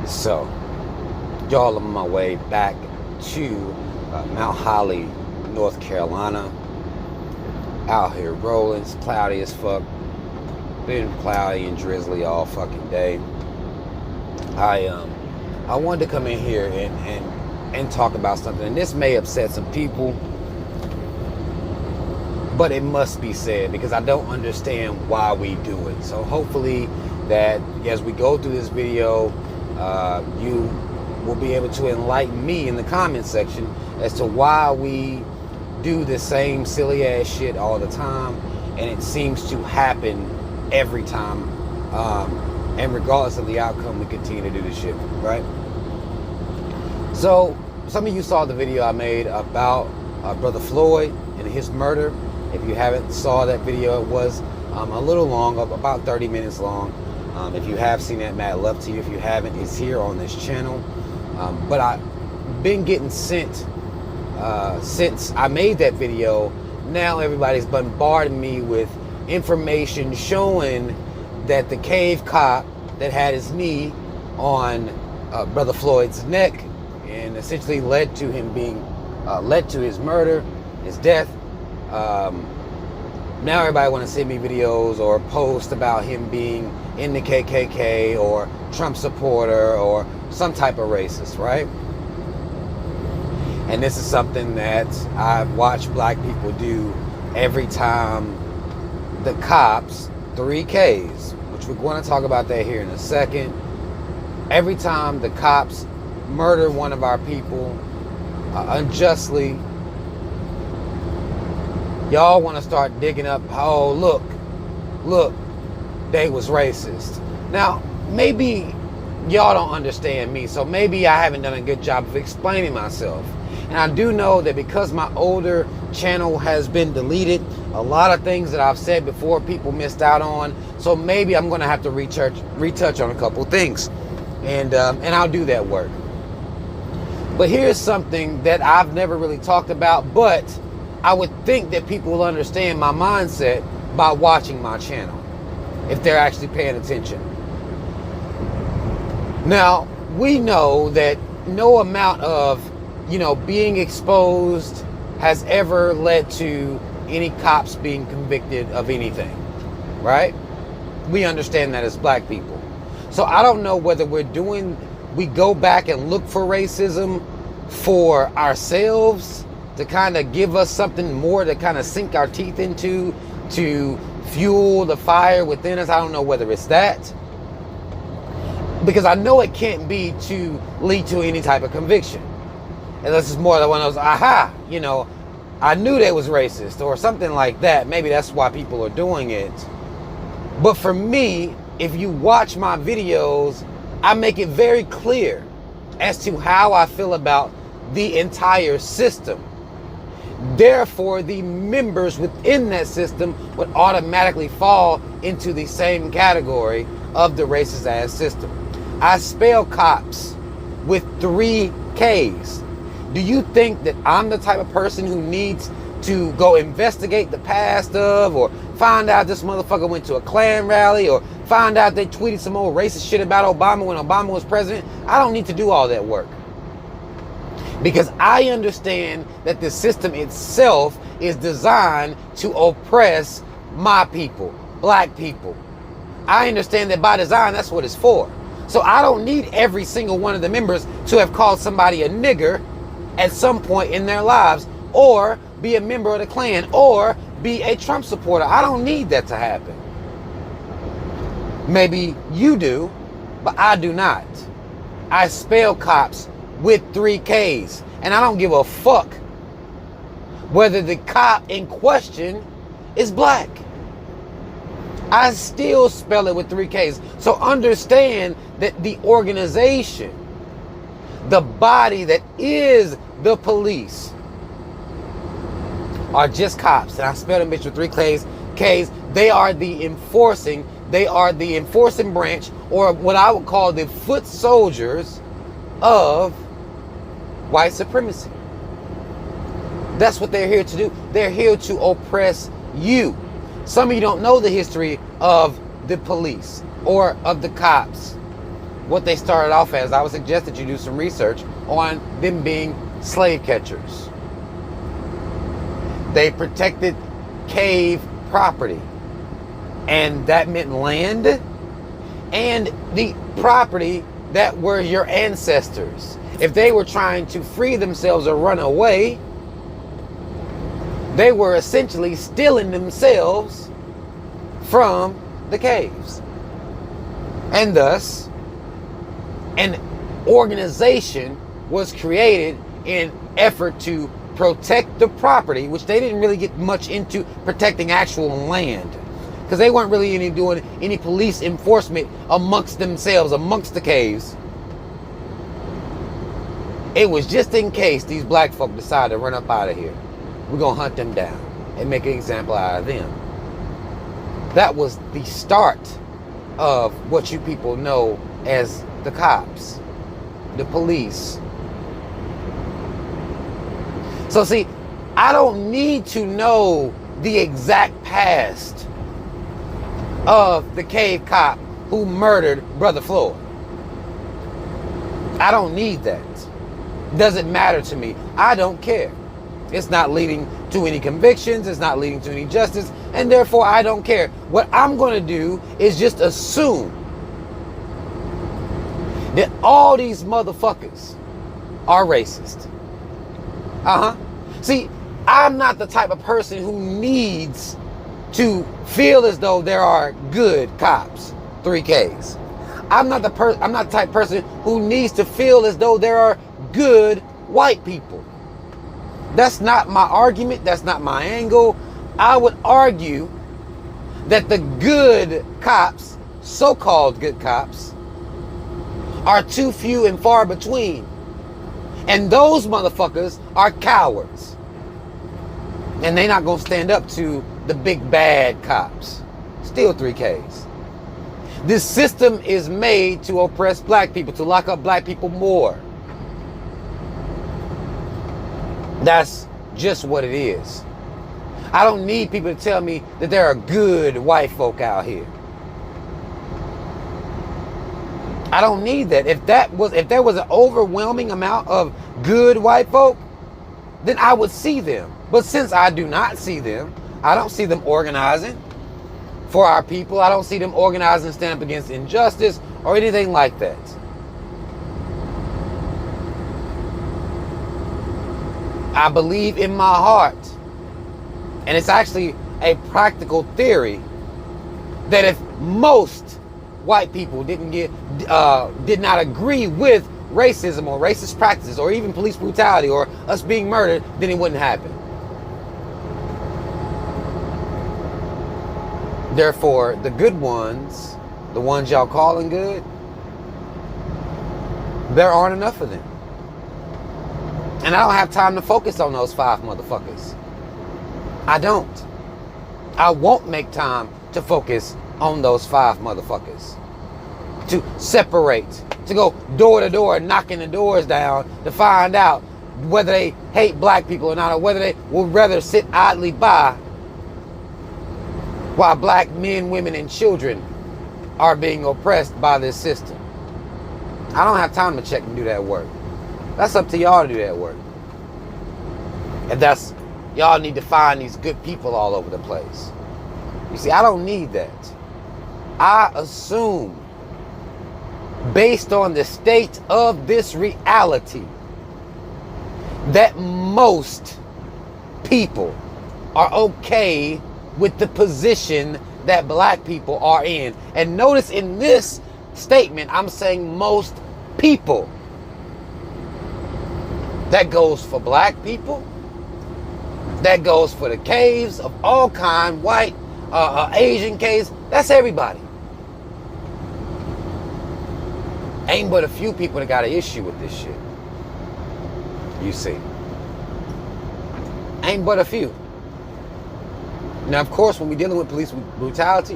So, y'all, on my way back to Mount Holly, North Carolina. Out here rolling. It's cloudy as fuck. Been cloudy and drizzly all fucking day. I wanted to come in here and talk about something, and this may upset some people, but it must be said because I don't understand why we do it. So hopefully that as we go through this video, you will be able to enlighten me in the comment section as to why we do the same silly ass shit all the time, and it seems to happen every time, and regardless of the outcome, we continue to do this shit, right? So some of you saw the video I made about brother Floyd and his murder. If you haven't saw that video, it was a little long, about 30 minutes long. If you have seen that, mad love to you. If you haven't, it's here on this channel. But I've been getting sent, since I made that video, now everybody's bombarding me with information showing that the KKKop that had his knee on brother Floyd's neck and essentially led to him being, led to his murder, his death. Now everybody want to send me videos or post about him being in the KKK or Trump supporter or some type of racist, right? And this is something that I've watched black people do every time the cops, 3Ks, which we're going to talk about that here in a second. Every time the cops murder one of our people unjustly, y'all want to start digging up, oh, look, they was racist. Now, maybe y'all don't understand me, so maybe I haven't done a good job of explaining myself. And I do know that because my older channel has been deleted, a lot of things that I've said before people missed out on, so maybe I'm going to have to retouch on a couple things. And I'll do that work. But here's something that I've never really talked about, but I would think that people will understand my mindset by watching my channel, if they're actually paying attention. Now, we know that no amount of, being exposed has ever led to any cops being convicted of anything, right? We understand that as black people. So I don't know whether we go back and look for racism for ourselves, to kind of give us something more to kind of sink our teeth into, to fuel the fire within us. I don't know whether it's that, because I know it can't be to lead to any type of conviction, unless it's more than one of those, aha, I knew they was racist or something like that. Maybe that's why people are doing it. But for me, if you watch my videos, I make it very clear as to how I feel about the entire system. Therefore, the members within that system would automatically fall into the same category of the racist ass system. I spell cops with 3 Ks. Do you think that I'm the type of person who needs to go investigate the past of, or find out this motherfucker went to a Klan rally, or find out they tweeted some old racist shit about Obama when Obama was president? I don't need to do all that work. Because I understand that the system itself is designed to oppress my people, black people. I understand that by design, that's what it's for. So I don't need every single one of the members to have called somebody a nigger at some point in their lives, or be a member of the Klan, or be a Trump supporter. I don't need that to happen. Maybe you do, but I do not. I spell cops with 3 Ks, and I don't give a fuck whether the cop in question is black. I still spell it with 3 Ks. So understand that the organization, the body that is the police, are just cops. And I spell them bitch with 3 Ks. They are the enforcing branch, or what I would call the foot soldiers of white supremacy. That's what they're here to do. They're here to oppress you. Some of you don't know the history of the police or of the cops. what they started off as, I would suggest that you do some research on them being slave catchers. They protected cave property, and that meant land and the property that were your ancestors. If they were trying to free themselves or run away, they were essentially stealing themselves from the caves. And thus, an organization was created in effort to protect the property, which they didn't really get much into protecting actual land, because they weren't really doing any police enforcement amongst themselves, amongst the caves. It was just in case these black folk decide to run up out of here, we're going to hunt them down and make an example out of them. That was the start of what you people know as the cops, the police. So see, I don't need to know the exact past of the cave cop who murdered Brother Floyd. I don't need that. Doesn't matter to me. I don't care. It's not leading to any convictions. It's not leading to any justice. And therefore, I don't care. What I'm going to do is just assume that all these motherfuckers are racist. See, I'm not the type of person who needs to feel as though there are good cops, 3Ks. I'm not the type of person who needs to feel as though there are good white people. That's not my argument. That's not my angle. I would argue that the good cops, so-called good cops, are too few and far between. And those motherfuckers are cowards. And they're not going to stand up to the big bad cops. Still 3Ks. This system is made to oppress black people, to lock up black people more. That's just what it is. I don't need people to tell me that there are good white folk out here. I don't need that. If there was an overwhelming amount of good white folk, then I would see them. But since I do not see them, I don't see them organizing for our people. I don't see them organizing to stand up against injustice or anything like that. I believe in my heart, and it's actually a practical theory, that if most white people did not agree with racism or racist practices or even police brutality or us being murdered, then it wouldn't happen. Therefore, the good ones, the ones y'all calling good, there aren't enough of them. And I don't have time to focus on those 5 motherfuckers. I don't. I won't make time to focus on those 5 motherfuckers. To separate, to go door to door, knocking the doors down to find out whether they hate black people or not, or whether they would rather sit idly by while black men, women, and children are being oppressed by this system. I don't have time to check and do that work. That's up to y'all to do that work. And that's, y'all need to find these good people all over the place. You see, I don't need that. I assume, based on the state of this reality, that most people are okay with the position that black people are in. And notice in this statement, I'm saying most people. That goes for black people. That goes for the caves of all kind, white, Asian caves. That's everybody. Ain't but a few people that got an issue with this shit. You see. Ain't but a few. Now, of course, when we're dealing with police brutality,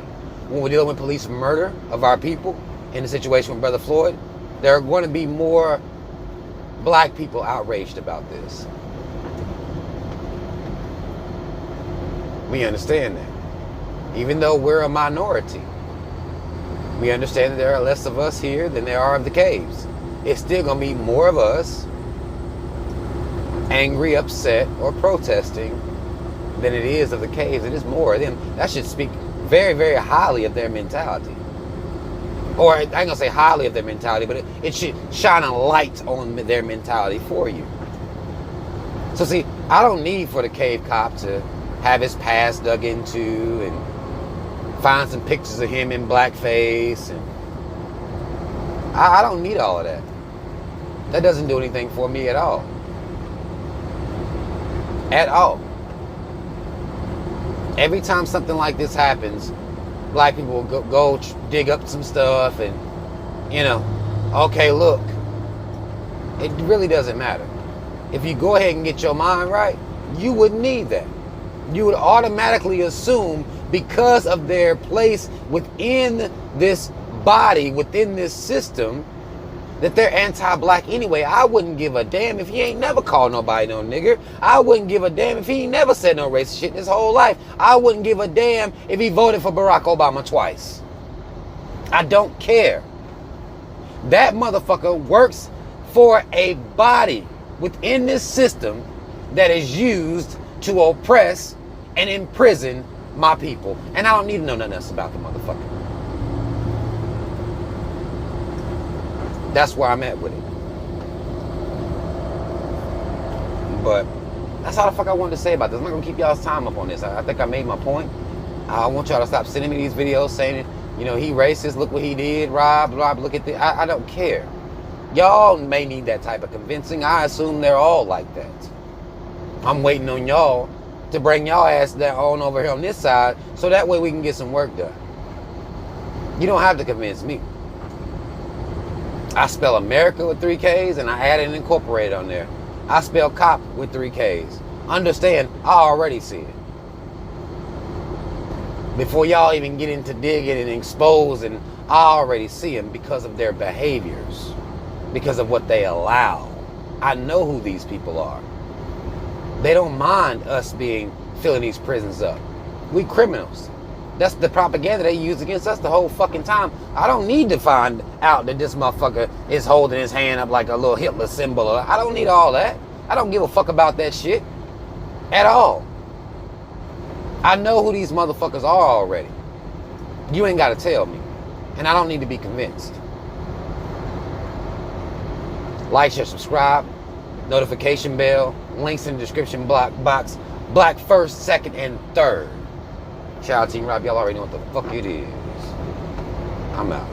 when we're dealing with police murder of our people, in the situation with Brother Floyd, there are going to be more black people outraged about this. We understand that. Even though we're a minority. We understand that there are less of us here than there are of the caves. It's still going to be more of us angry, upset, or protesting than it is of the caves. It is more of them. That should speak very, very highly of their mentality. Or I ain't going to say highly of their mentality, but it should shine a light on their mentality for you. So see, I don't need for the cave cop to have his past dug into and find some pictures of him in blackface. And I don't need all of that. That doesn't do anything for me at all. At all. Every time something like this happens, black people will go dig up some stuff and, okay, look. It really doesn't matter. If you go ahead and get your mind right, you wouldn't need that. You would automatically assume, because of their place within this body, within this system, that they're anti-black anyway. I wouldn't give a damn if he ain't never called nobody no nigger. I wouldn't give a damn if he ain't never said no racist shit in his whole life. I wouldn't give a damn if he voted for Barack Obama twice. I don't care. That motherfucker works for a body within this system that is used to oppress and imprison my people. And I don't need to know nothing else about the motherfucker. That's where I'm at with it. But that's all the fuck I wanted to say about this. I'm not going to keep y'all's time up on this. I think I made my point. I want y'all to stop sending me these videos saying, he racist, look what he did, Rob, look at this. I don't care. Y'all may need that type of convincing. I assume they're all like that. I'm waiting on y'all to bring y'all ass down over here on this side so that way we can get some work done. You don't have to convince me. I spell America with 3 Ks and I added and incorporated on there. I spell cop with 3 Ks. Understand, I already see it. Before y'all even get into digging and exposing, I already see them because of their behaviors. Because of what they allow. I know who these people are. They don't mind us filling these prisons up. We criminals. That's the propaganda they use against us the whole fucking time. I don't need to find out that this motherfucker is holding his hand up like a little Hitler symbol. I don't need all that. I don't give a fuck about that shit at all. I know who these motherfuckers are already. You ain't got to tell me. And I don't need to be convinced. Like, share, subscribe, notification bell, links in the description box. Black first, second, and third. Shout out Team Rob, y'all already know what the fuck it is. I'm out.